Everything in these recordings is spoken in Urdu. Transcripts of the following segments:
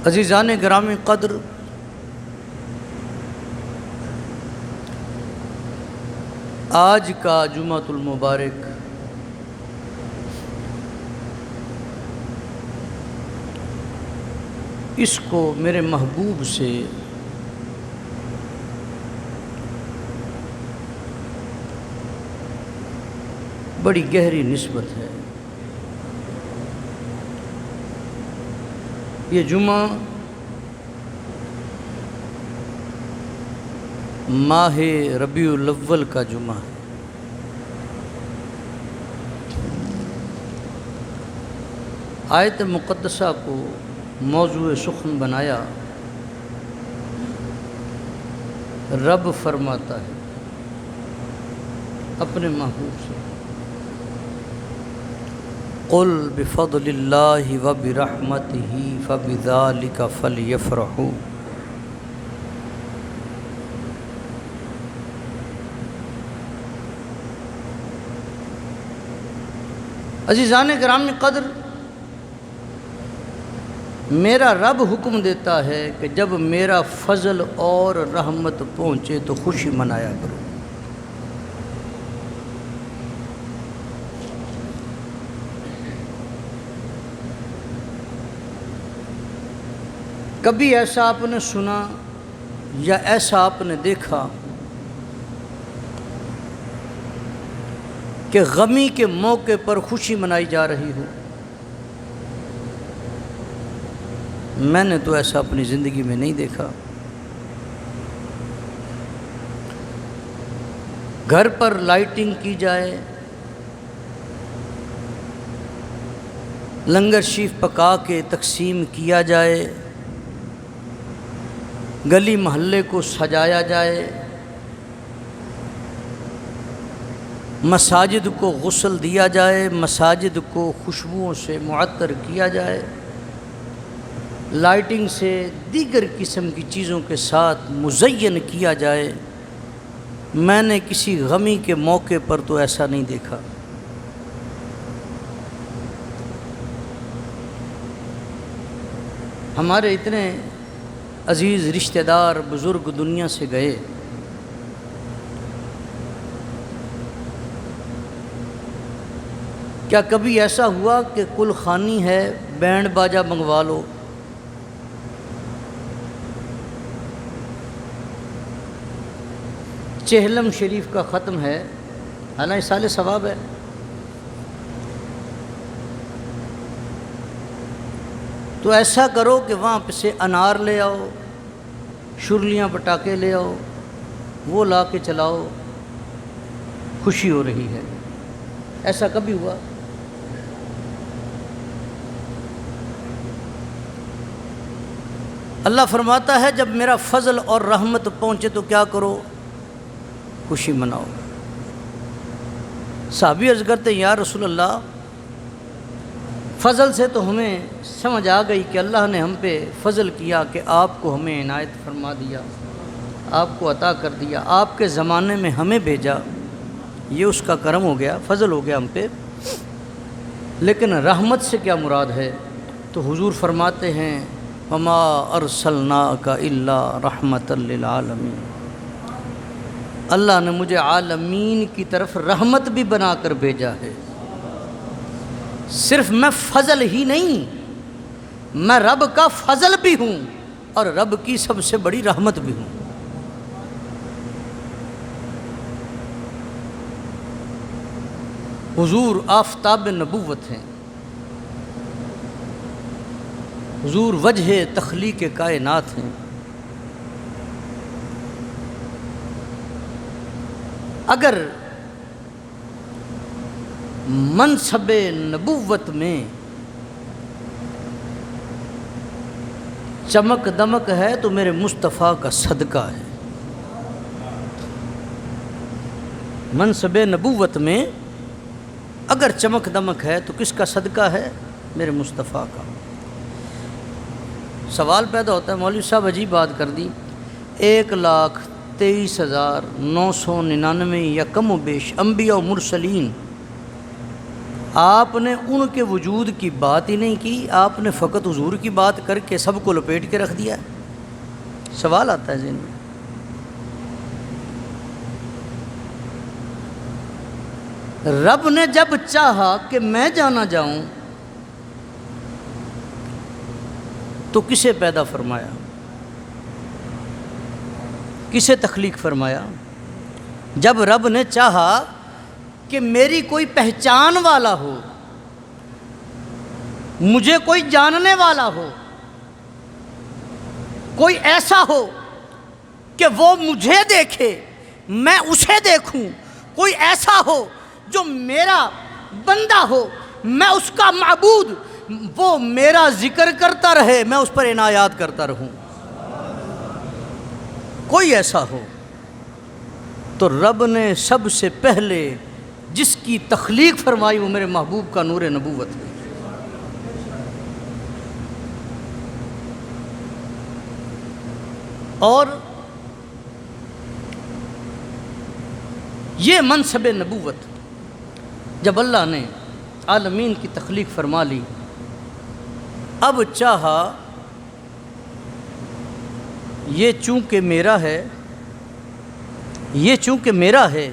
عزیزان گرامی قدر، آج کا جمعۃ المبارک اس کو میرے محبوب سے بڑی گہری نسبت ہے۔ یہ جمعہ ماہ ربیع الاول کا جمعہ ہے۔ آیت مقدسہ کو موضوع سخن بنایا، رب فرماتا ہے اپنے محبوب سے، قل بفضل اللہ وبرحمتہ فبذلک فلیفرحوا۔ عزیزان گرامی قدر، میرا رب حکم دیتا ہے کہ جب میرا فضل اور رحمت پہنچے تو خوشی منایا کرو۔ کبھی ایسا آپ نے سنا یا ایسا آپ نے دیکھا کہ غمی کے موقع پر خوشی منائی جا رہی ہو؟ میں نے تو ایسا اپنی زندگی میں نہیں دیکھا۔ گھر پر لائٹنگ کی جائے، لنگر شریف پکا کے تقسیم کیا جائے، گلی محلے کو سجایا جائے، مساجد کو غسل دیا جائے، مساجد کو خوشبوؤں سے معطر کیا جائے، لائٹنگ سے دیگر قسم کی چیزوں کے ساتھ مزین کیا جائے، میں نے کسی غمی کے موقع پر تو ایسا نہیں دیکھا۔ ہمارے اتنے عزیز رشتہ دار بزرگ دنیا سے گئے، کیا کبھی ایسا ہوا کہ کل خوانی ہے بینڈ باجا منگوا لو؟ چہلم شریف کا ختم ہے، حالانکہ سال ثواب ہے، تو ایسا کرو کہ وہاں پہ سے انار لے آؤ، شرلیاں پٹاخے لے آؤ، وہ لا کے چلاؤ، خوشی ہو رہی ہے۔ ایسا کبھی ہوا؟ اللہ فرماتا ہے جب میرا فضل اور رحمت پہنچے تو کیا کرو؟ خوشی مناؤ۔ صحابی عرض کرتے یا رسول اللہ، فضل سے تو ہمیں سمجھ آ گئی کہ اللہ نے ہم پہ فضل کیا کہ آپ کو ہمیں عنایت فرما دیا، آپ کو عطا کر دیا، آپ کے زمانے میں ہمیں بھیجا، یہ اس کا کرم ہو گیا، فضل ہو گیا ہم پہ، لیکن رحمت سے کیا مراد ہے؟ تو حضور فرماتے ہیں وما ارسلناک الا رحمۃ للعالمین، اللہ نے مجھے عالمین کی طرف رحمت بھی بنا کر بھیجا ہے۔ صرف میں فضل ہی نہیں، میں رب کا فضل بھی ہوں اور رب کی سب سے بڑی رحمت بھی ہوں۔ حضور آفتاب نبوت ہیں، حضور وجہ تخلیق کائنات ہیں۔ اگر منصب نبوت میں چمک دمک ہے تو میرے مصطفیٰ کا صدقہ ہے۔ منصب نبوت میں اگر چمک دمک ہے تو کس کا صدقہ ہے؟ میرے مصطفیٰ کا۔ سوال پیدا ہوتا ہے مولوی صاحب عجیب بات کر دی، 1,23,999 یا کم و بیش انبیاء و مرسلین آپ نے ان کے وجود کی بات ہی نہیں کی، آپ نے فقط حضور کی بات کر کے سب کو لپیٹ کے رکھ دیا ہے۔ سوال آتا ہے ذہن میں، رب نے جب چاہا کہ میں جانا جاؤں تو کسے پیدا فرمایا، کسے تخلیق فرمایا؟ جب رب نے چاہا کہ میری کوئی پہچان والا ہو، مجھے کوئی جاننے والا ہو، کوئی ایسا ہو کہ وہ مجھے دیکھے میں اسے دیکھوں، کوئی ایسا ہو جو میرا بندہ ہو میں اس کا معبود، وہ میرا ذکر کرتا رہے میں اس پر عنایات کرتا رہوں، کوئی ایسا ہو، تو رب نے سب سے پہلے جس کی تخلیق فرمائی وہ میرے محبوب کا نور نبوت ہے۔ اور یہ منصب نبوت جب اللہ نے عالمین کی تخلیق فرما لی، اب چاہا یہ چونکہ میرا ہے، یہ چونکہ میرا ہے،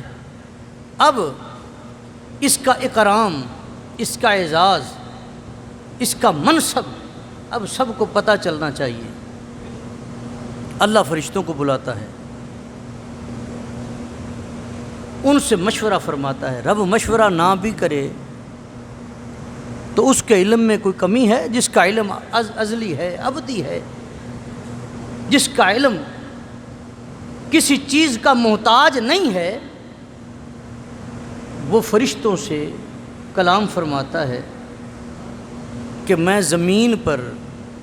اب اس کا اکرام، اس کا اعزاز، اس کا منصب اب سب کو پتہ چلنا چاہیے۔ اللہ فرشتوں کو بلاتا ہے، ان سے مشورہ فرماتا ہے۔ رب مشورہ نہ بھی کرے تو اس کے علم میں کوئی کمی ہے؟ جس کا علم ازلی ہے، ابدی ہے، جس کا علم کسی چیز کا محتاج نہیں ہے، وہ فرشتوں سے کلام فرماتا ہے کہ میں زمین پر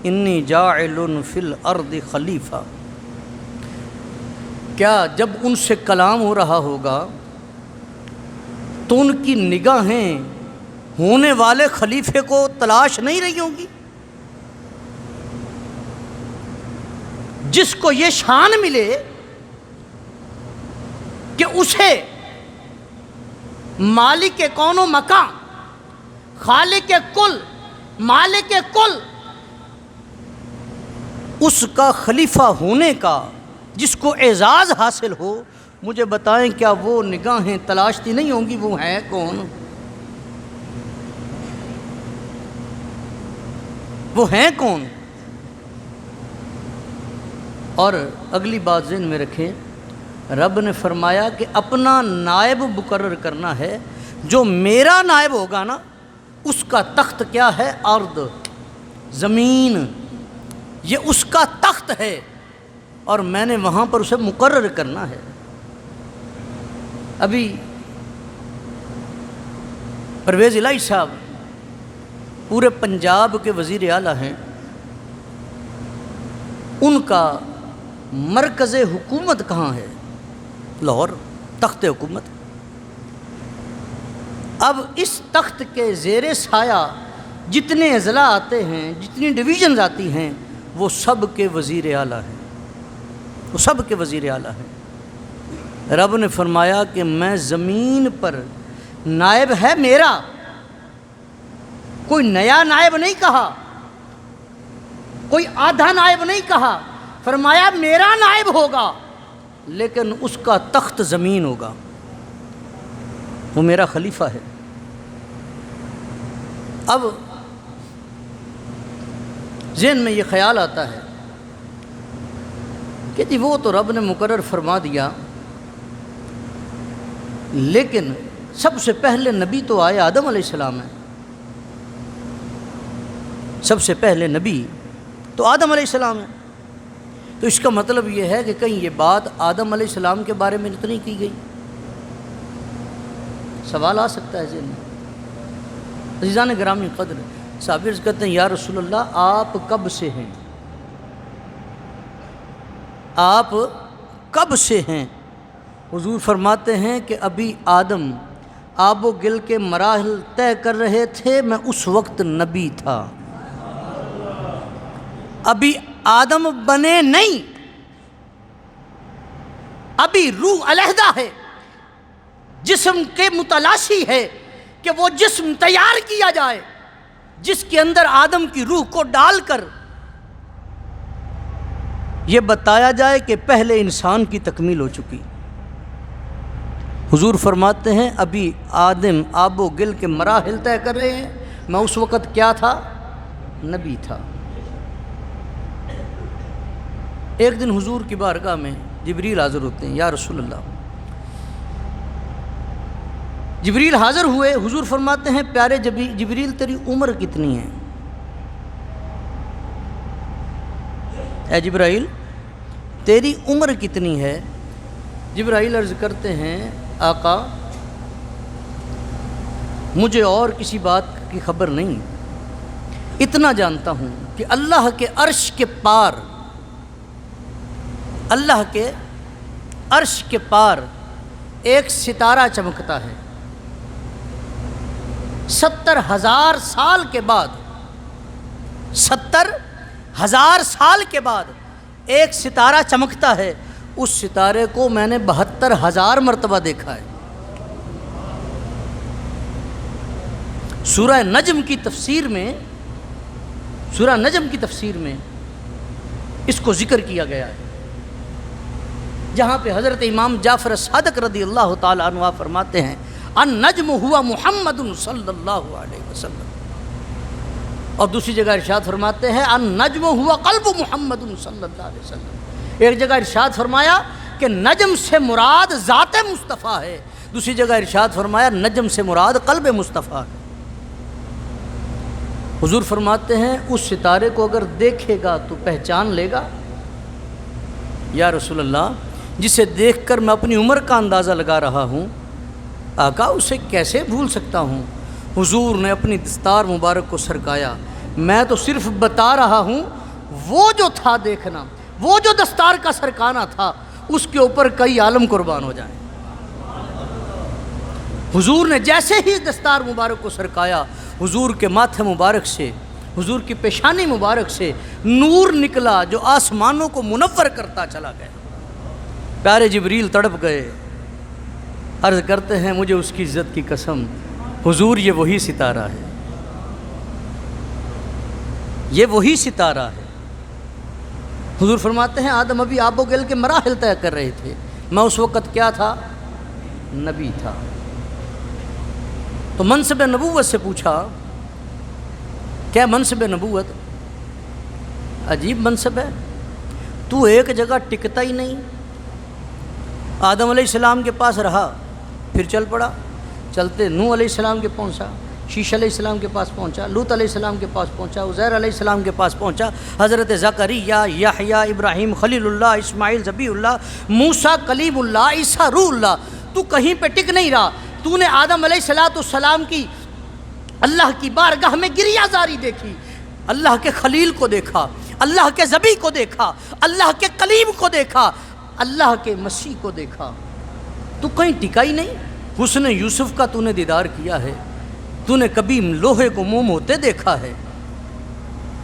انی جاعل فی الارض خلیفہ۔ کیا جب ان سے کلام ہو رہا ہوگا تو ان کی نگاہیں ہونے والے خلیفے کو تلاش نہیں رہی ہوں گی؟ جس کو یہ شان ملے کہ اسے مالک کون و مکان، خالق کل، مالک کل، اس کا خلیفہ ہونے کا جس کو اعزاز حاصل ہو، مجھے بتائیں کیا وہ نگاہیں تلاشتی نہیں ہوں گی وہ ہے کون؟ وہ ہیں کون؟ اور اگلی بات ذہن میں رکھیں، رب نے فرمایا کہ اپنا نائب مقرر کرنا ہے، جو میرا نائب ہوگا نا اس کا تخت کیا ہے؟ ارض، زمین، یہ اس کا تخت ہے اور میں نے وہاں پر اسے مقرر کرنا ہے۔ ابھی پرویز الہی صاحب پورے پنجاب کے وزیر اعلیٰ ہیں، ان کا مرکز حکومت کہاں ہے؟ لاہور، تخت حکومت۔ اب اس تخت کے زیر سایہ جتنے اضلاع آتے ہیں، جتنی ڈویژنز آتی ہیں، وہ سب کے وزیر اعلیٰ ہیں، وہ سب کے وزیر اعلیٰ ہیں۔ رب نے فرمایا کہ میں زمین پر نائب ہے میرا، کوئی نیا نائب نہیں کہا، کوئی آدھا نائب نہیں کہا، فرمایا میرا نائب ہوگا لیکن اس کا تخت زمین ہوگا، وہ میرا خلیفہ ہے۔ اب ذہن میں یہ خیال آتا ہے کہ جی وہ تو رب نے مقرر فرما دیا، لیکن سب سے پہلے نبی تو آئے آدم علیہ السلام ہیں، سب سے پہلے نبی تو آدم علیہ السلام ہیں، تو اس کا مطلب یہ ہے کہ کہیں یہ بات آدم علیہ السلام کے بارے میں تو نہیں کی گئی؟ سوال آ سکتا ہے ذہن میں۔ عزیزان گرامی قدر، صحابی عرض کہتے ہیں یا رسول اللہ آپ کب سے ہیں؟ آپ کب سے ہیں؟ حضور فرماتے ہیں کہ ابھی آدم آب و گل کے مراحل طے کر رہے تھے، میں اس وقت نبی تھا، ابھی آدم بنے نہیں، ابھی روح علیحدہ ہے، جسم کے متلاشی ہے، کہ وہ جسم تیار کیا جائے جس کے اندر آدم کی روح کو ڈال کر یہ بتایا جائے کہ پہلے انسان کی تکمیل ہو چکی۔ حضور فرماتے ہیں ابھی آدم آب و گل کے مراحل طے کر رہے ہیں، میں اس وقت کیا تھا؟ نبی تھا۔ ایک دن حضور کی بارگاہ میں جبریل حاضر ہوتے ہیں، یا رسول اللہ۔ جبریل حاضر ہوئے، حضور فرماتے ہیں پیارے جبریل تیری عمر کتنی ہے؟ اے جبرائیل تیری عمر کتنی ہے؟ جبرائیل عرض کرتے ہیں آقا مجھے اور کسی بات کی خبر نہیں، اتنا جانتا ہوں کہ اللہ کے عرش کے پار، اللہ کے عرش کے پار ایک ستارہ چمکتا ہے۔ 70,000 سال کے بعد، 70,000 سال کے بعد ایک ستارہ چمکتا ہے، اس ستارے کو میں نے 72,000 مرتبہ دیکھا ہے۔ سورہ نجم کی تفسیر میں، سورہ نجم کی تفسیر میں اس کو ذکر کیا گیا ہے، جہاں پہ حضرت امام جعفر صادق رضی اللہ تعالیٰ عنہ فرماتے ہیں النجم ہوا محمد صلی اللہ علیہ وسلم، اور دوسری جگہ ارشاد فرماتے ہیں النجم ہوا قلب محمد صلی اللہ علیہ وسلم۔ ایک جگہ ارشاد فرمایا کہ نجم سے مراد ذات مصطفیٰ ہے، دوسری جگہ ارشاد فرمایا نجم سے مراد قلب مصطفیٰ ہے۔ حضور فرماتے ہیں اس ستارے کو اگر دیکھے گا تو پہچان لے گا؟ یا رسول اللہ جسے دیکھ کر میں اپنی عمر کا اندازہ لگا رہا ہوں، آقا اسے کیسے بھول سکتا ہوں؟ حضور نے اپنی دستار مبارک کو سرکایا، میں تو صرف بتا رہا ہوں وہ جو تھا دیکھنا، وہ جو دستار کا سرکانا تھا، اس کے اوپر کئی عالم قربان ہو جائیں۔ حضور نے جیسے ہی دستار مبارک کو سرکایا، حضور کے ماتھے مبارک سے، حضور کی پیشانی مبارک سے نور نکلا جو آسمانوں کو منور کرتا چلا گیا۔ پیارے جبریل تڑپ گئے، عرض کرتے ہیں مجھے اس کی عزت کی قسم، حضور یہ وہی ستارہ ہے، یہ وہی ستارہ ہے۔ حضور فرماتے ہیں آدم ابھی آب و گل کے مراحل طے کر رہے تھے، میں اس وقت کیا تھا؟ نبی تھا۔ تو منصب نبوت سے پوچھا، کیا منصب نبوت؟ عجیب منصب ہے، تو ایک جگہ ٹکتا ہی نہیں۔ آدم علیہ السلام کے پاس رہا، پھر چل پڑا، چلتے نوح علیہ السلام کے پہنچا، شیش علیہ السلام کے پاس پہنچا، لوط علیہ السلام کے پاس پہنچا، عزیر علیہ السلام کے پاس پہنچا، حضرت زکریا، یحییٰ، ابراہیم خلیل اللہ، اسماعیل ذبیح اللہ، موسیٰ کلیم اللہ، عیسیٰ روح اللہ، تو کہیں پہ ٹک نہیں رہا۔ تو نے آدم علیہ السلام کی اللہ کی بارگاہ میں گریہ زاری دیکھی، اللہ کے خلیل کو دیکھا، اللہ کے ذبیح کو دیکھا، اللہ کے کلیم کو دیکھا، اللہ کے مسیح کو دیکھا، تو کہیں ٹکا ہی نہیں۔ حسن یوسف کا تو نے دیدار کیا ہے، تو نے کبھی لوہے کو موم ہوتے دیکھا ہے،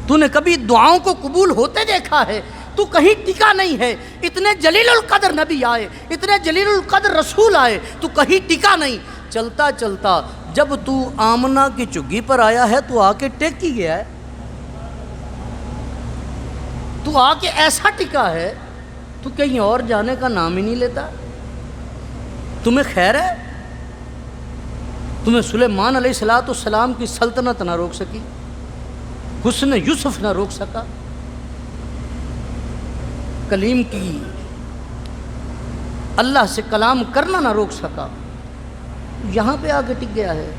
تو نے کبھی دعاؤں کو قبول ہوتے دیکھا ہے، تو کہیں ٹکا نہیں ہے۔ اتنے جلیل القدر نبی آئے، اتنے جلیل القدر رسول آئے، تو کہیں ٹکا نہیں۔ چلتا چلتا جب تو آمنہ کی چگی پر آیا ہے تو آ کے ٹک ہی گیا ہے، تو آ کے ایسا ٹکا ہے تو کہیں اور جانے کا نام ہی نہیں لیتا۔ تمہیں خیر ہے؟ تمہیں سلیمان علیہ السلام کی سلطنت نہ روک سکی، حسن یوسف نہ روک سکا، کلیم کی اللہ سے کلام کرنا نہ روک سکا، یہاں پہ آ کے ٹک گیا ہے۔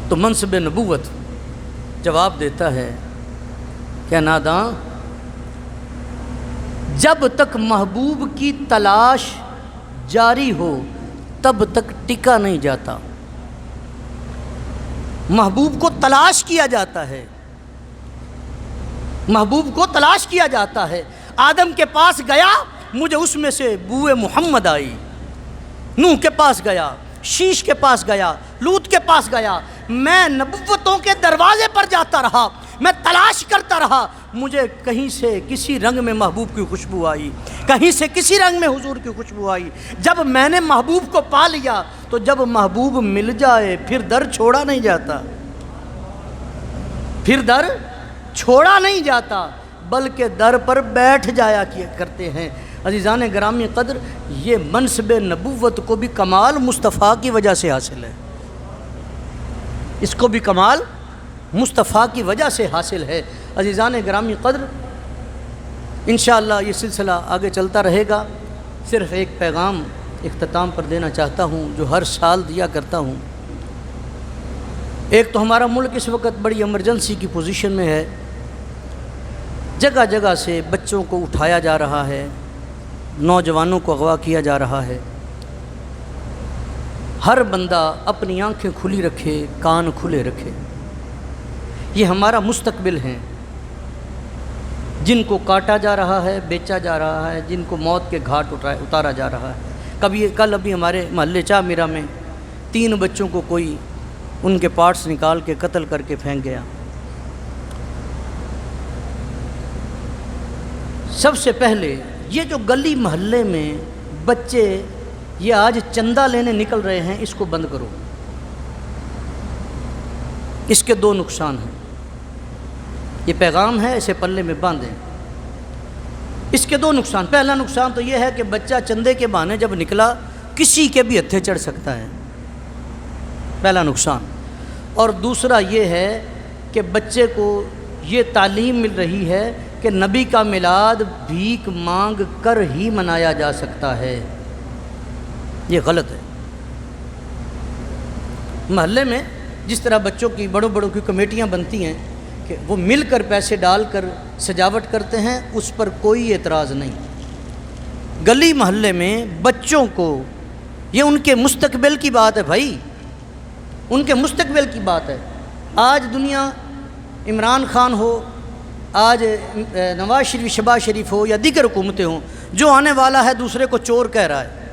تو منصب نبوت جواب دیتا ہے کہ ناداں، جب تک محبوب کی تلاش جاری ہو تب تک ٹکا نہیں جاتا۔ محبوب کو تلاش کیا جاتا ہے، محبوب کو تلاش کیا جاتا ہے۔ آدم کے پاس گیا، مجھے اس میں سے بوئے محمد آئی، نوح کے پاس گیا، شیش کے پاس گیا، لوط کے پاس گیا، میں نبوتوں کے دروازے پر جاتا رہا، میں تلاش کرتا رہا، مجھے کہیں سے کسی رنگ میں محبوب کی خوشبو آئی، کہیں سے کسی رنگ میں حضور کی خوشبو آئی۔ جب میں نے محبوب کو پا لیا تو جب محبوب مل جائے پھر در چھوڑا نہیں جاتا، پھر در چھوڑا نہیں جاتا، بلکہ در پر بیٹھ جایا کرتے ہیں۔ عزیزان گرامی قدر، یہ منصب نبوت کو بھی کمال مصطفیٰ کی وجہ سے حاصل ہے، اس کو بھی کمال مصطفیٰ کی وجہ سے حاصل ہے۔ عزیزان گرامی قدر، انشاءاللہ یہ سلسلہ آگے چلتا رہے گا۔ صرف ایک پیغام اختتام پر دینا چاہتا ہوں جو ہر سال دیا کرتا ہوں۔ ایک تو ہمارا ملک اس وقت بڑی ایمرجنسی کی پوزیشن میں ہے، جگہ جگہ سے بچوں کو اٹھایا جا رہا ہے، نوجوانوں کو اغوا کیا جا رہا ہے۔ ہر بندہ اپنی آنکھیں کھلی رکھے، کان کھلے رکھے۔ یہ ہمارا مستقبل ہیں، جن کو کاٹا جا رہا ہے، بیچا جا رہا ہے، جن کو موت کے گھاٹ اتارا جا رہا ہے۔ کل ابھی ہمارے محلے چاہ میرا میں 3 بچوں کو کوئی ان کے پارٹس نکال کے قتل کر کے پھینک گیا۔ سب سے پہلے یہ جو گلی محلے میں بچے یہ آج چندہ لینے نکل رہے ہیں، اس کو بند کرو۔ اس کے 2 نقصان ہیں، یہ پیغام ہے، اسے پلے میں باندھیں۔ اس کے 2 نقصان، پہلا نقصان تو یہ ہے کہ بچہ چندے کے بہانے جب نکلا کسی کے بھی ہتھے چڑھ سکتا ہے، پہلا نقصان۔ اور دوسرا یہ ہے کہ بچے کو یہ تعلیم مل رہی ہے کہ نبی کا میلاد بھیک مانگ کر ہی منایا جا سکتا ہے، یہ غلط ہے۔ محلے میں جس طرح بچوں کی بڑوں کی کمیٹیاں بنتی ہیں کہ وہ مل کر پیسے ڈال کر سجاوٹ کرتے ہیں، اس پر کوئی اعتراض نہیں۔ گلی محلے میں بچوں کو، یہ ان کے مستقبل کی بات ہے بھائی، ان کے مستقبل کی بات ہے۔ آج دنیا عمران خان ہو، آج نواز شریف شہباز شریف ہو یا دیگر حکومتیں ہوں، جو آنے والا ہے دوسرے کو چور کہہ رہا ہے۔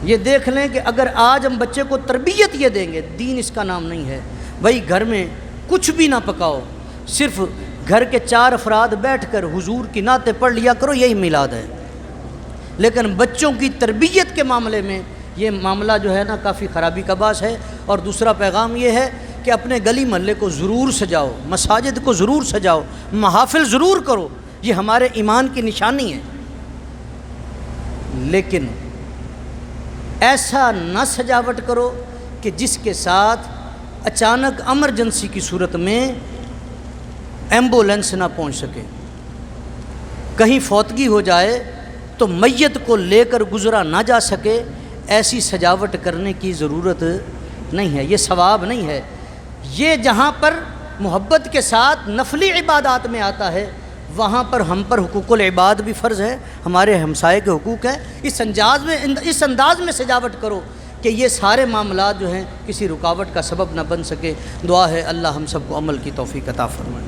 یہ دیکھ لیں کہ اگر آج ہم بچے کو تربیت یہ دیں گے، دین اس کا نام نہیں ہے بھائی۔ گھر میں کچھ بھی نہ پکاؤ، صرف گھر کے 4 افراد بیٹھ کر حضور کی نعتیں پڑھ لیا کرو، یہی میلاد ہے۔ لیکن بچوں کی تربیت کے معاملے میں یہ معاملہ جو ہے نا کافی خرابی کا باعث ہے۔ اور دوسرا پیغام یہ ہے کہ اپنے گلی محلے کو ضرور سجاؤ، مساجد کو ضرور سجاؤ، محافل ضرور کرو، یہ ہمارے ایمان کی نشانی ہے۔ لیکن ایسا نہ سجاوٹ کرو کہ جس کے ساتھ اچانک ایمرجنسی کی صورت میں ایمبولینس نہ پہنچ سکے، کہیں فوتگی ہو جائے تو میت کو لے کر گزرا نہ جا سکے، ایسی سجاوٹ کرنے کی ضرورت نہیں ہے، یہ ثواب نہیں ہے۔ یہ جہاں پر محبت کے ساتھ نفلی عبادات میں آتا ہے، وہاں پر ہم پر حقوق العباد بھی فرض ہے، ہمارے ہمسائے کے حقوق ہیں۔ اس انداز میں سجاوٹ کرو کہ یہ سارے معاملات جو ہیں کسی رکاوٹ کا سبب نہ بن سکے۔ دعا ہے اللہ ہم سب کو عمل کی توفیق عطا فرمائے۔